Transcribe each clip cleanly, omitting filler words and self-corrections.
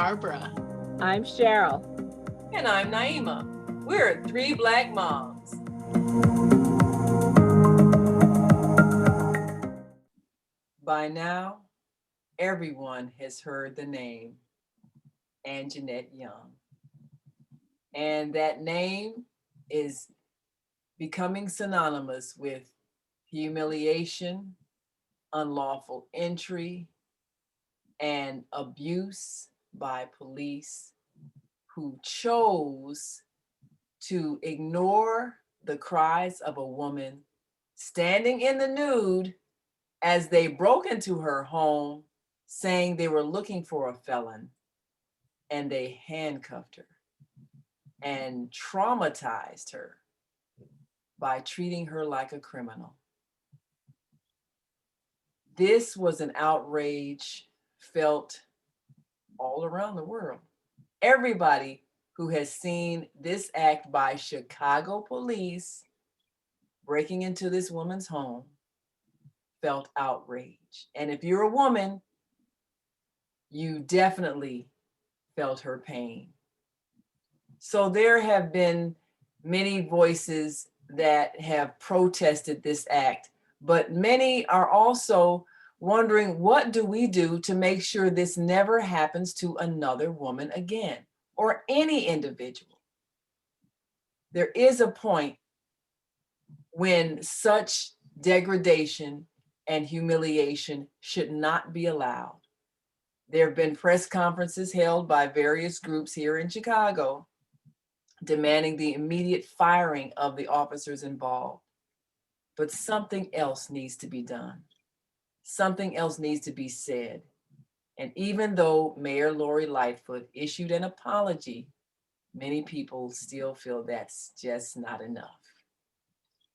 Barbara. I'm Cheryl. And I'm Naima. We're three Black moms. By now, everyone has heard the name Anjanette Young. And that name is becoming synonymous with humiliation, unlawful entry, and abuse by police who chose to ignore the cries of a woman standing in the nude as they broke into her home saying they were looking for a felon, and they handcuffed her and traumatized her by treating her like a criminal. This was an outrage felt all around the world. Everybody who has seen this act by Chicago police breaking into this woman's home felt outraged. And if you're a woman, you definitely felt her pain. So there have been many voices that have protested this act, but many are also wondering, what do we do to make sure this never happens to another woman again, or any individual? There is a point when such degradation and humiliation should not be allowed. There have been press conferences held by various groups here in Chicago demanding the immediate firing of the officers involved. But something else needs to be done. Something else needs to be said. And even though Mayor Lori Lightfoot issued an apology, many people still feel that's just not enough.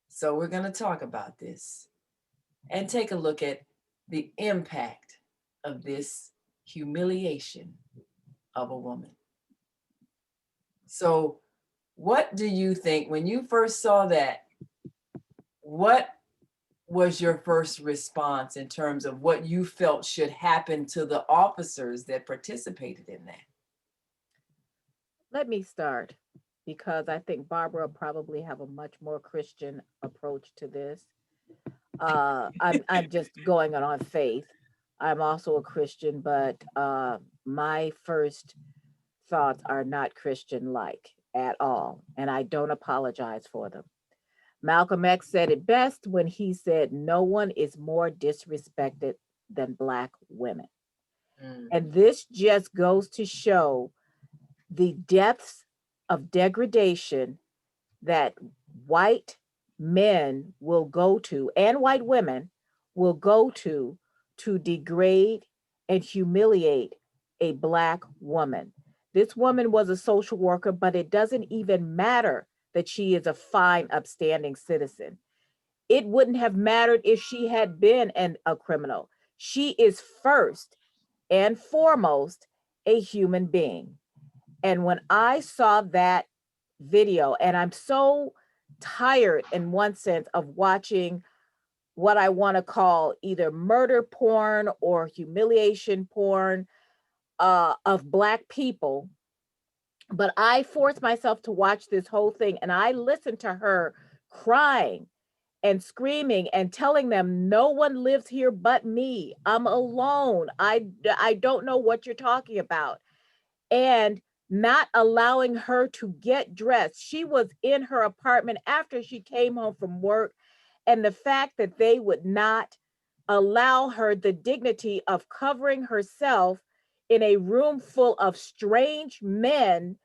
So we're going to talk about this and take a look at the impact of this humiliation of a woman. So what do you think when you first saw that? What was your first response in terms of what you felt should happen to the officers that participated in that? Let me start because I think Barbara probably have a much more Christian approach to this. I'm just going on faith. I'm also a Christian, but my first thoughts are not Christian like at all, and I don't apologize for them. Malcolm X said it best when he said, "No one is more disrespected than Black women." Mm. And this just goes to show the depths of degradation that white men will go to, and white women will go to degrade and humiliate a Black woman. This woman was a social worker, but it doesn't even matter that she is a fine, upstanding citizen. It wouldn't have mattered if she had been a criminal. She is first and foremost a human being. And when I saw that video, and I'm so tired in one sense of watching what I want to call either murder porn or humiliation porn of Black people. But I forced myself to watch this whole thing, and I listened to her crying and screaming and telling them, "No one lives here but me. I'm alone. I don't know what you're talking about." And not allowing her to get dressed. She was in her apartment after she came home from work. And the fact that they would not allow her the dignity of covering herself in a room full of strange men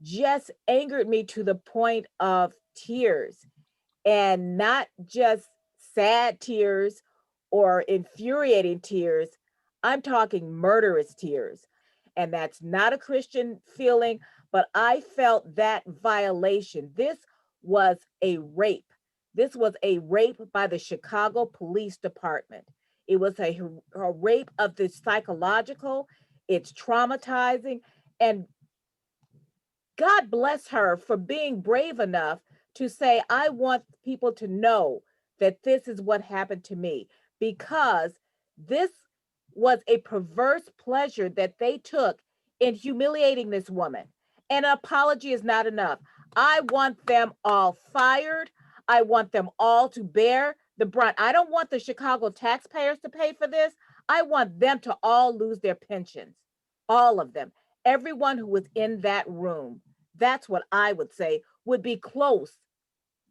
just angered me to the point of tears, and not just sad tears or infuriating tears. I'm talking murderous tears. And that's not a Christian feeling, but I felt that violation. This was a rape. This was a rape by the Chicago Police Department. It was a rape of the psychological, it's traumatizing. And God bless her for being brave enough to say, "I want people to know that this is what happened to me," because this was a perverse pleasure that they took in humiliating this woman. And an apology is not enough. I want them all fired. I want them all to bear the brunt. I don't want the Chicago taxpayers to pay for this. I want them to all lose their pensions, all of them. Everyone who was in that room. That's what I would say would be close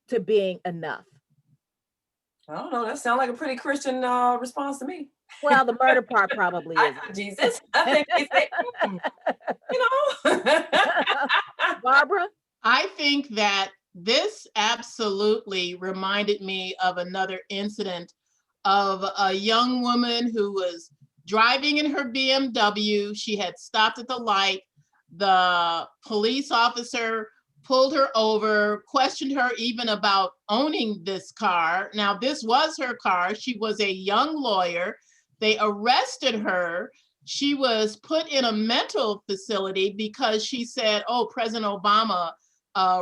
to being enough. I don't know. That sounds like a pretty Christian response to me. Well, the murder part probably I isn't. know Jesus. I think they say, you know. Barbara? I think that this absolutely reminded me of another incident of a young woman who was driving in her BMW. She had stopped at the light. The police officer pulled her over, questioned her even about owning this car. Now, this was her car. She was a young lawyer. They arrested her. She was put in a mental facility because she said, oh, President Obama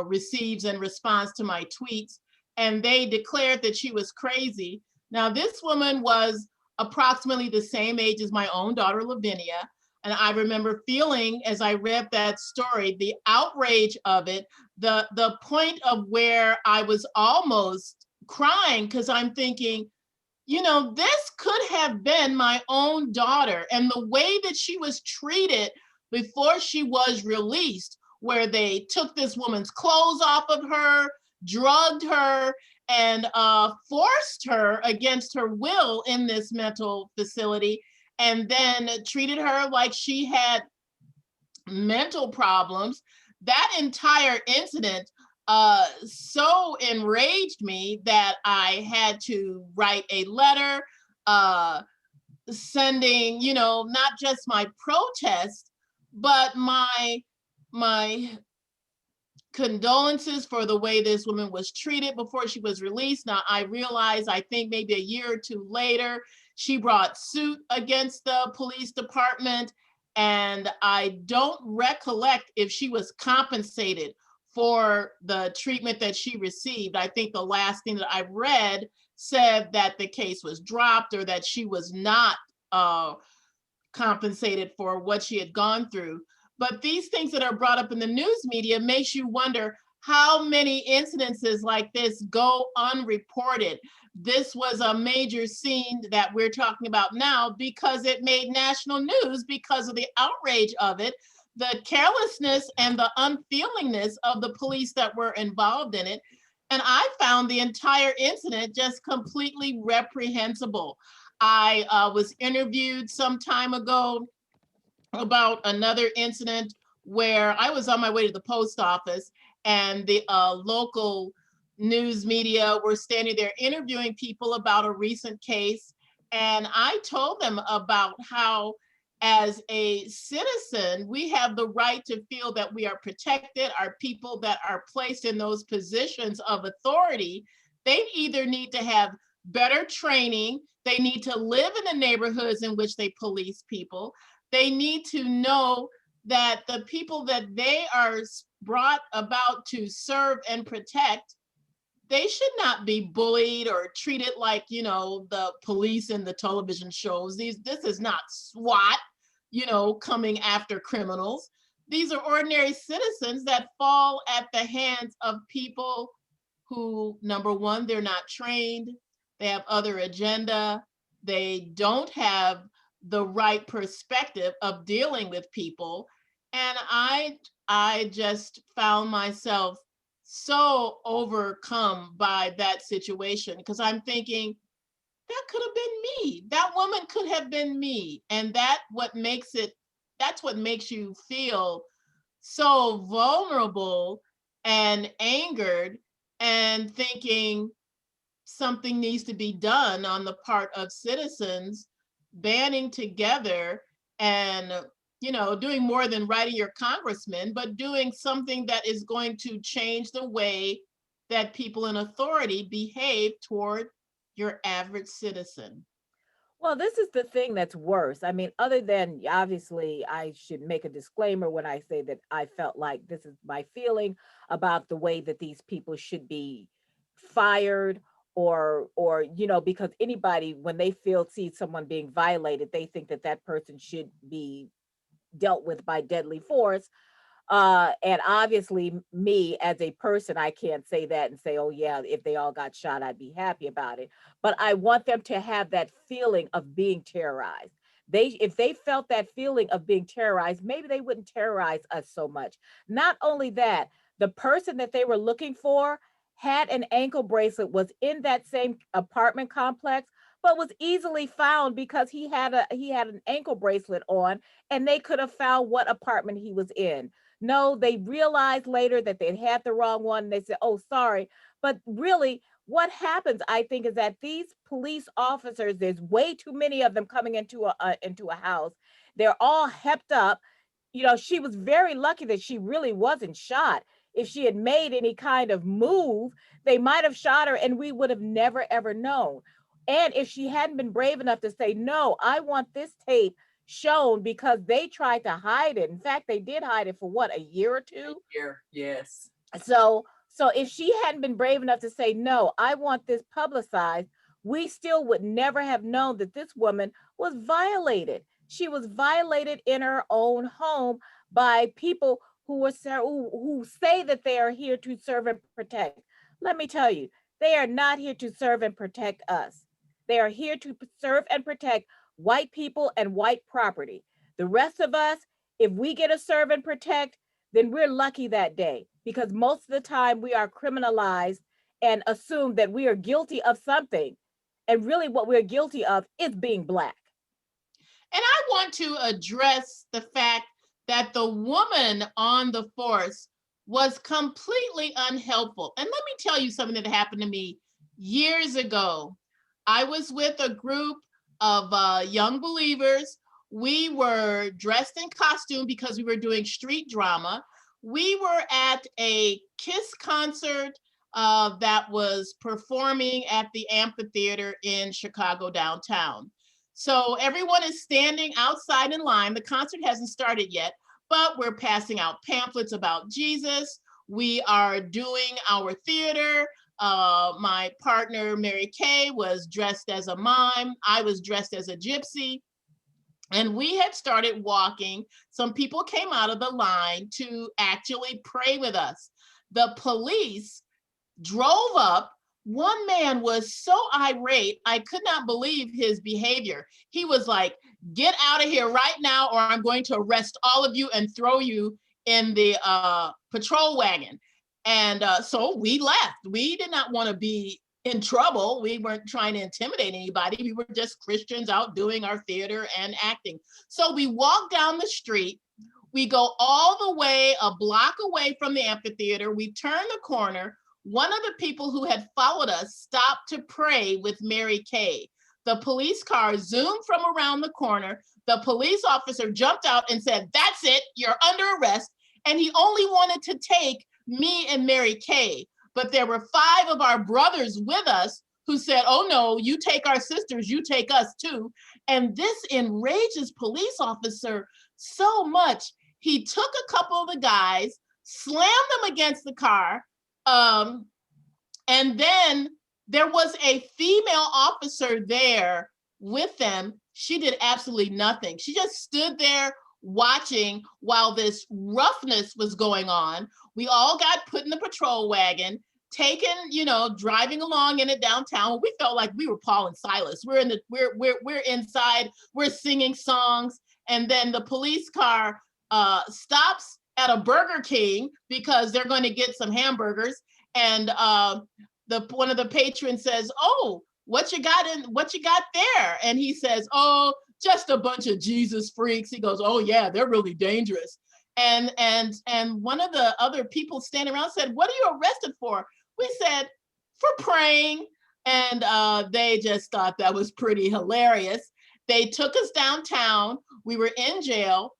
receives and responds to my tweets. And they declared that she was crazy. Now, this woman was approximately the same age as my own daughter, Lavinia. And I remember feeling, as I read that story, the outrage of it, the point of where I was almost crying, because I'm thinking, you know, this could have been my own daughter. And the way that she was treated before she was released, where they took this woman's clothes off of her, drugged her, and forced her against her will in this mental facility, and then treated her like she had mental problems. That entire incident so enraged me that I had to write a letter sending, you know, not just my protest, but my condolences for the way this woman was treated before she was released. Now, I realize, I think maybe a year or two later, she brought suit against the police department. And I don't recollect if she was compensated for the treatment that she received. I think the last thing that I read said that the case was dropped, or that she was not compensated for what she had gone through. But these things that are brought up in the news media makes you wonder how many incidences like this go unreported. This was a major scene that we're talking about now because it made national news because of the outrage of it, the carelessness and the unfeelingness of the police that were involved in it. And I found the entire incident just completely reprehensible. I was interviewed some time ago about another incident where I was on my way to the post office, and the local news media were standing there interviewing people about a recent case. And I told them about how, as a citizen, we have the right to feel that we are protected. Our people that are placed in those positions of authority, they either need to have better training, they need to live in the neighborhoods in which they police people, they need to know that the people that they are brought about to serve and protect, they should not be bullied or treated like, you know, the police in the television shows. This is not SWAT, you know, coming after criminals. These are ordinary citizens that fall at the hands of people who, number one, they're not trained, they have other agenda, they don't have the right perspective of dealing with people. And I just found myself so overcome by that situation, because I'm thinking that could have been me. That woman could have been me. And that's what makes you feel so vulnerable and angered, and thinking something needs to be done on the part of citizens banding together and, you know, doing more than writing your congressman, but doing something that is going to change the way that people in authority behave toward your average citizen. Well, this is the thing that's worse. I mean, other than obviously, I should make a disclaimer when I say that I felt like this is my feeling about the way that these people should be fired, or because anybody, when they feel see someone being violated, they think that that person should be dealt with by deadly force. And obviously, me as a person, I can't say that and say, oh, yeah, if they all got shot, I'd be happy about it. But I want them to have that feeling of being terrorized. If they felt that feeling of being terrorized, maybe they wouldn't terrorize us so much. Not only that, the person that they were looking for had an ankle bracelet, was in that same apartment complex, but was easily found because he had an ankle bracelet on, and they could have found what apartment he was in. No, they realized later that they had the wrong one. And they said, oh, sorry. But really, what happens, I think, is that these police officers, there's way too many of them coming into a house. They're all hepped up. She was very lucky that she really wasn't shot. If she had made any kind of move, they might have shot her and we would have never, ever known. And if she hadn't been brave enough to say, no, I want this tape shown, because they tried to hide it. In fact, they did hide it for what, a year or two? Here, yes. So if she hadn't been brave enough to say, no, I want this publicized, we still would never have known that this woman was violated. She was violated in her own home by people who say that they are here to serve and protect. Let me tell you, they are not here to serve and protect us. They are here to serve and protect white people and white property. The rest of us, if we get a serve and protect, then we're lucky that day, because most of the time we are criminalized and assume that we are guilty of something. And really, what we're guilty of is being Black. And I want to address the fact that the woman on the force was completely unhelpful. And let me tell you something that happened to me years ago. I was with a group of young believers. We were dressed in costume because we were doing street drama. We were at a KISS concert that was performing at the amphitheater in Chicago downtown. So everyone is standing outside in line. The concert hasn't started yet, but we're passing out pamphlets about Jesus. We are doing our theater. My partner, Mary Kay, was dressed as a mime. I was dressed as a gypsy. And we had started walking. Some people came out of the line to actually pray with us. The police drove up. One man was so irate, I could not believe his behavior. He was like, get out of here right now, or I'm going to arrest all of you and throw you in the patrol wagon. And so we left. We did not want to be in trouble. We weren't trying to intimidate anybody. We were just Christians out doing our theater and acting. So we walked down the street. We go all the way a block away from the amphitheater. We turn the corner. One of the people who had followed us stopped to pray with Mary Kay. The police car zoomed from around the corner. The police officer jumped out and said, that's it, you're under arrest. And he only wanted to take me and Mary Kay. But there were 5 of our brothers with us who said, oh no, you take our sisters, you take us too. And this enraged this police officer so much. He took a couple of the guys, slammed them against the car, and then there was a female officer there with them. She did absolutely nothing. She just stood there watching while this roughness was going on. We all got put in the patrol wagon, taken, driving along in it downtown. We felt like we were Paul and Silas. We're inside, we're singing songs, and then the police car stops at a Burger King because they're going to get some hamburgers. And one of the patrons says, oh, what you got there? And he says, oh, just a bunch of Jesus freaks. He goes, oh yeah, they're really dangerous. And one of the other people standing around said, what are you arrested for? We said, for praying. And they just thought that was pretty hilarious. They took us downtown. We were in jail.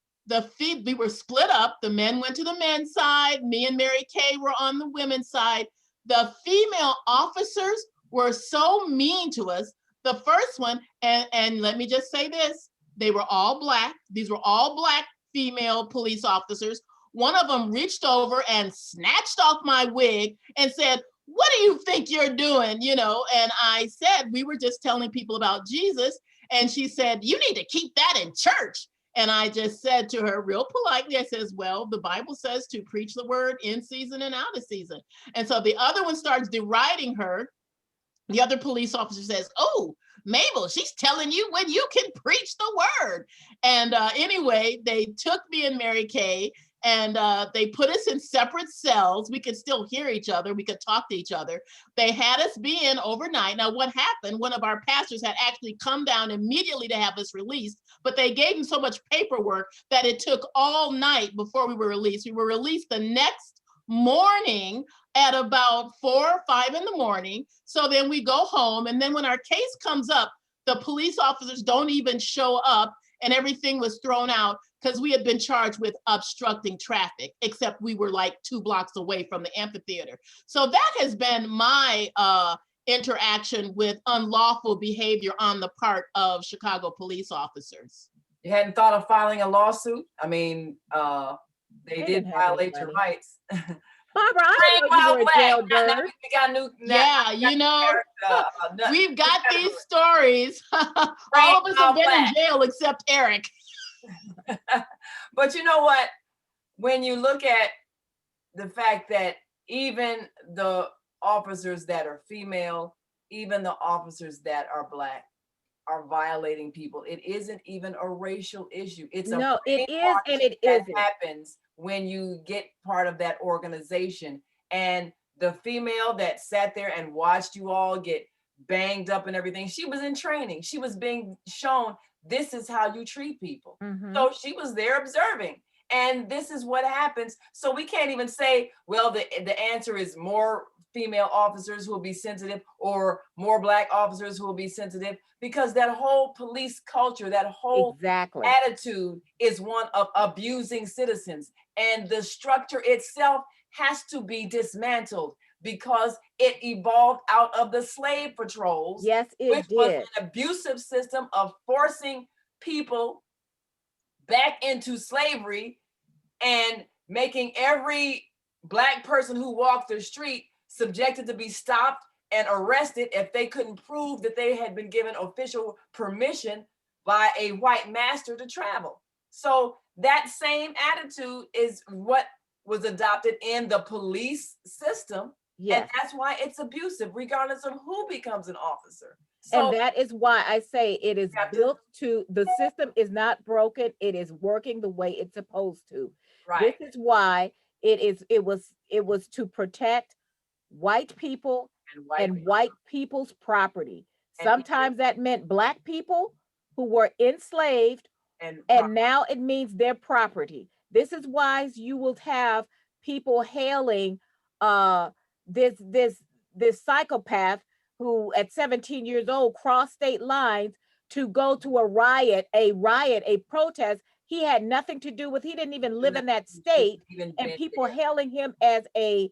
We were split up. The men went to the men's side. Me and Mary Kay were on the women's side. The female officers were so mean to us. The first one, and let me just say this, they were all Black. These were all Black female police officers. One of them reached over and snatched off my wig and said, what do you think you're doing? And I said, we were just telling people about Jesus. And she said, you need to keep that in church. And I just said to her real politely, I says, well, the Bible says to preach the word in season and out of season. And so the other one starts deriding her. The other police officer says, oh, Mabel, she's telling you when you can preach the word. And anyway, they took me and Mary Kay and they put us in separate cells. We could still hear each other. We could talk to each other. They had us be in overnight. Now, what happened, one of our pastors had actually come down immediately to have us released, but they gave him so much paperwork that it took all night before we were released. We were released the next morning at about 4 or 5 in the morning. So then we go home. And then when our case comes up, the police officers don't even show up and everything was thrown out because we had been charged with obstructing traffic, except we were like 2 blocks away from the amphitheater. So that has been my interaction with unlawful behavior on the part of Chicago police officers. You hadn't thought of filing a lawsuit? I mean, they did didn't have any violate your money. rights. Barbara, I didn't know you were a jailbird. We got new. Yeah, you know, we've got these stories. All of us have been in jail except Eric. But you know what? When you look at the fact that even the officers that are female, even the officers that are Black, are violating people. It isn't even a racial issue. It's no, it is, and it that isn't. happens when you get part of that organization. And the female that sat there and watched you all get banged up and everything, she was in training. She was being shown this is how you treat people. Mm-hmm. So she was there observing. And this is what happens. So we can't even say, well, the answer is more female officers who will be sensitive or more Black officers who will be sensitive, because that whole police culture, that whole attitude is one of abusing citizens. And the structure itself has to be dismantled because it evolved out of the slave patrols. Yes, it which did. was an abusive system of forcing people back into slavery and making every Black person who walked the street subjected to be stopped and arrested if they couldn't prove that they had been given official permission by a white master to travel. So that same attitude is what was adopted in the police system. Yes. And that's why it's abusive, regardless of who becomes an officer. So, and that is why I say it is built to, the system is not broken. It is working the way it's supposed to. Right. This is why it was to protect white people and white people's property. Sometimes that meant Black people who were enslaved, and now it means their property. This is why you will have people hailing this psychopath who at 17 years old crossed state lines to go to a riot, a protest he had nothing to do with. He didn't even live in that state, and people hailing him as a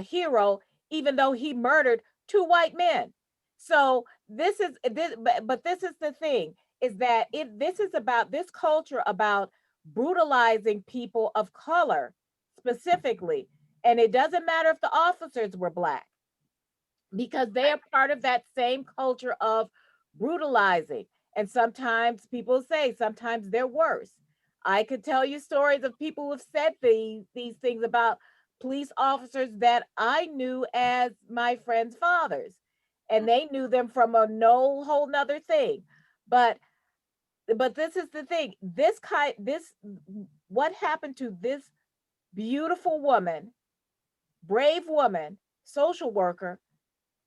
hero, even though he murdered 2 white men. So this is the thing, is that this is about this culture about brutalizing people of color specifically. And it doesn't matter if the officers were Black, because they are part of that same culture of brutalizing. And sometimes people say sometimes they're worse. I could tell you stories of people who have said these things about police officers that I knew as my friends' fathers, and they knew them from a whole nother thing. But this is the thing. What happened to this beautiful woman, brave woman, social worker,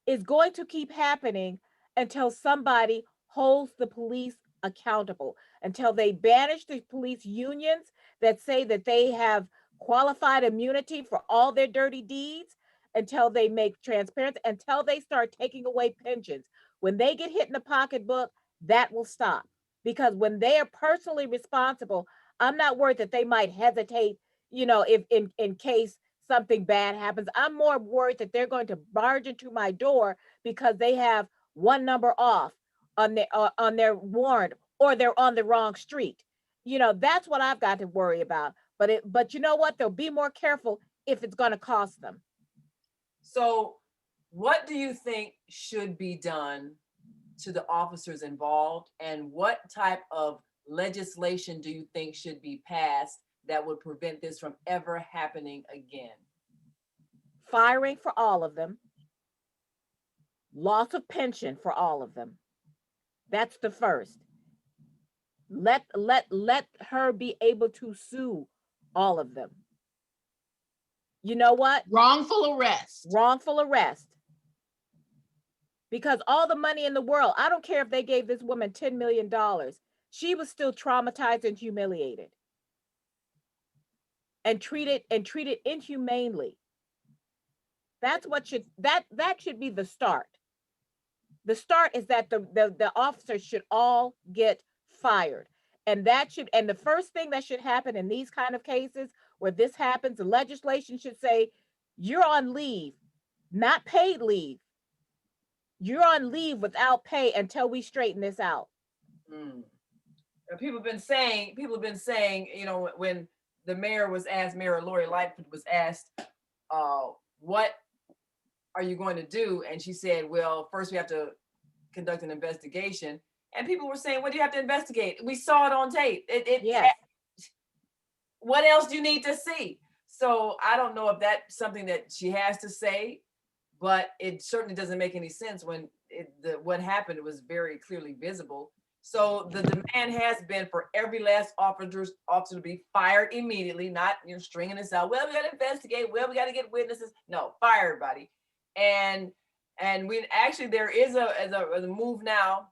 is going to keep happening until somebody holds the police accountable, until they banish the police unions that say that they have qualified immunity for all their dirty deeds, until they make transparency, until they start taking away pensions. When they get hit in the pocketbook, that will stop. Because when they are personally responsible, I'm not worried that they might hesitate, if in case something bad happens. I'm more worried that they're going to barge into my door because they have one number off on their warrant, or they're on the wrong street. That's what I've got to worry about. But you know what? They'll be more careful if it's going to cost them. So what do you think should be done to the officers involved, and what type of legislation do you think should be passed that would prevent this from ever happening again? Firing for all of them, loss of pension for all of them. That's the first. Let her be able to sue all of them. You know what? Wrongful arrest. Wrongful arrest. Because all the money in the world, I don't care if they gave this woman $10 million, she was still traumatized and humiliated and treated inhumanely. That's what that should be the start. The start is that the officers should all get fired. And the first thing that should happen in these kind of cases where this happens, the legislation should say, you're on leave, not paid leave. You're on leave without pay until we straighten this out. Mm. People have been saying, when the mayor was asked, Mayor Lori Lightfoot was asked, what are you going to do? And she said, well, first we have to conduct an investigation. And people were saying, what do you have to investigate? We saw it on tape. Yes. What else do you need to see? So I don't know if that's something that she has to say, but it certainly doesn't make any sense when what happened was very clearly visible. So the demand has been for every last officer to be fired immediately, not stringing this out. Well, we got to investigate. Well, we got to get witnesses. No, fire everybody. And we actually, there is a move now.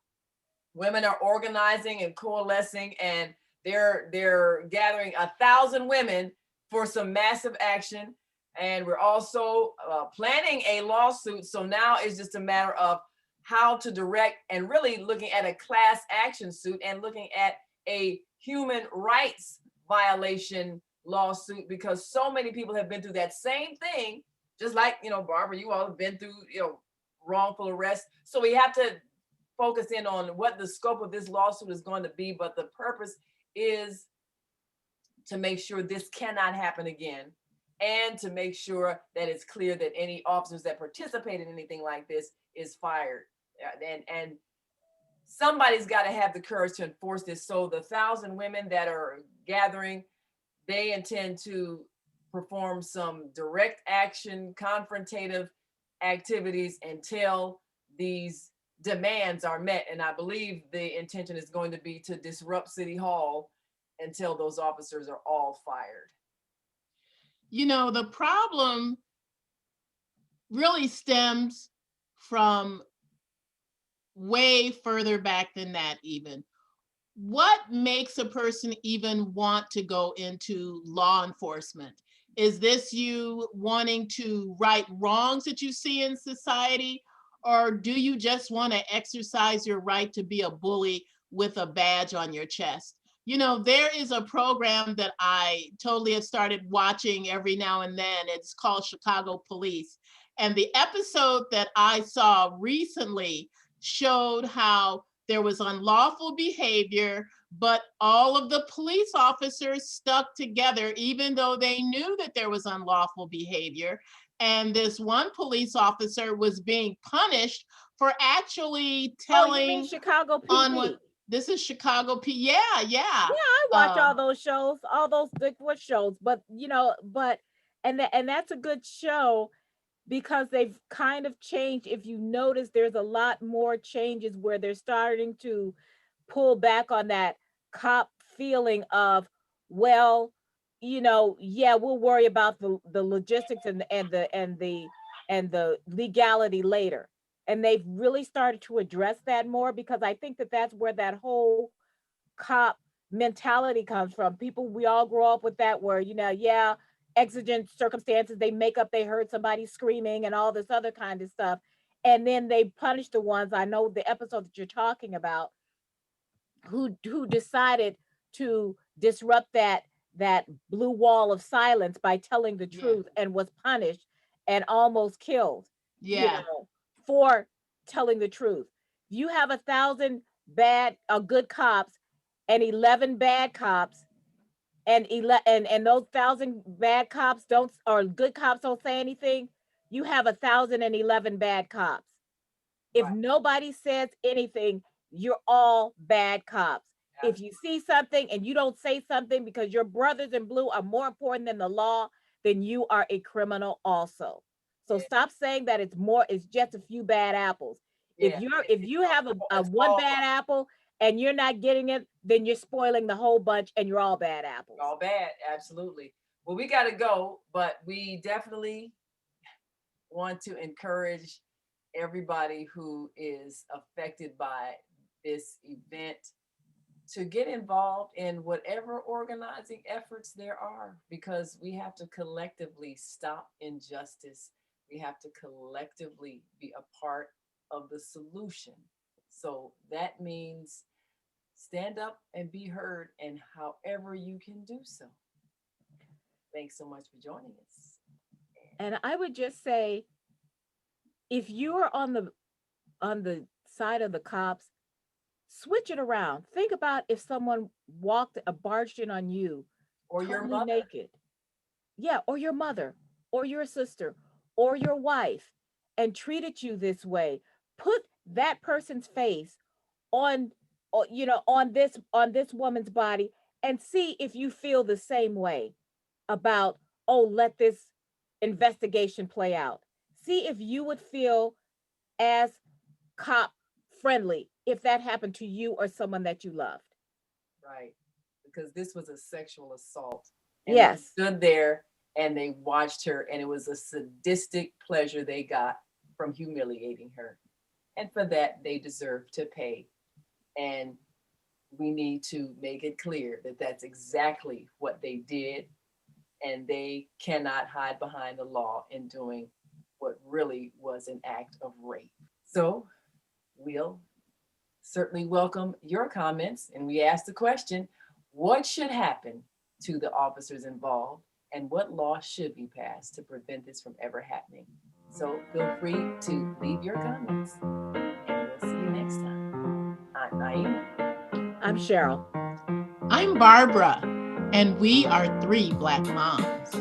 Women are organizing and coalescing, and they're gathering 1,000 women for some massive action. And we're also planning a lawsuit. So now it's just a matter of how to direct and really looking at a class action suit and looking at a human rights violation lawsuit, because so many people have been through that same thing, just like, Barbara, you all have been through, wrongful arrest. So we have to focus in on what the scope of this lawsuit is going to be, but the purpose is to make sure this cannot happen again, and to make sure that it's clear that any officers that participate in anything like this is fired. And somebody's got to have the courage to enforce this. So the 1,000 women that are gathering, they intend to perform some direct action, confrontative activities until these demands are met. And I believe the intention is going to be to disrupt City Hall until those officers are all fired. The problem really stems from way further back than that even. What makes a person even want to go into law enforcement? Is this you wanting to right wrongs that you see in society? Or do you just want to exercise your right to be a bully with a badge on your chest? There is a program that I totally have started watching every now and then. It's called Chicago Police. And the episode that I saw recently showed how there was unlawful behavior, but all of the police officers stuck together, even though they knew that there was unlawful behavior. And this one police officer was being punished for actually telling. Oh, you mean Chicago PD? This is Chicago P. Yeah. Yeah, I watch all those shows, all those what shows, but and that's a good show, because they've kind of changed. If you notice, there's a lot more changes where they're starting to pull back on that cop feeling of, well, yeah, we'll worry about the logistics and the legality later. And they've really started to address that more, because I think that that's where that whole cop mentality comes from. People, we all grow up with that, where yeah, exigent circumstances, they make up they heard somebody screaming and all this other kind of stuff, and then they punish the ones, I know the episode that you're talking about, who decided to disrupt that blue wall of silence by telling the truth, and was punished and almost killed, for telling the truth. You have 1,000 good cops and 11 bad cops, and those 1,000 bad cops don't, or good cops don't say anything. You have 1,011 bad cops. If nobody says anything, you're all bad cops. If you see something and you don't say something because your brothers in blue are more important than the law, then you are a criminal also. So Yeah. stop saying that it's just a few bad apples. Yeah. If you have a It's one all bad apple and you're not getting it, then you're spoiling the whole bunch and you're all bad apples. all bad. Absolutely. Well, we got to go, but we definitely want to encourage everybody who is affected by this event to get involved in whatever organizing efforts there are, because we have to collectively stop injustice. We have to collectively be a part of the solution. So that means stand up and be heard, and however you can do so. Thanks so much for joining us. And I would just say, if you are on the side of the cops, switch it around. Think about if someone barged in on you, Or your totally mother. naked. Yeah, or your mother, or your sister, or your wife, and treated you this way. Put that person's face on, on this woman's body, and see if you feel the same way about, oh, let this investigation play out. See if you would feel as cop friendly if that happened to you or someone that you loved. Right. Because this was a sexual assault. And they Yes. stood there and they watched her, and it was a sadistic pleasure they got from humiliating her. And for that, they deserve to pay. And we need to make it clear that that's exactly what they did. And they cannot hide behind the law in doing what really was an act of rape. So we'll certainly welcome your comments. And we asked the question, what should happen to the officers involved, and what law should be passed to prevent this from ever happening? So feel free to leave your comments, and we'll see you next time. I'm Naima. I'm Cheryl. I'm Barbara, and we are three Black moms.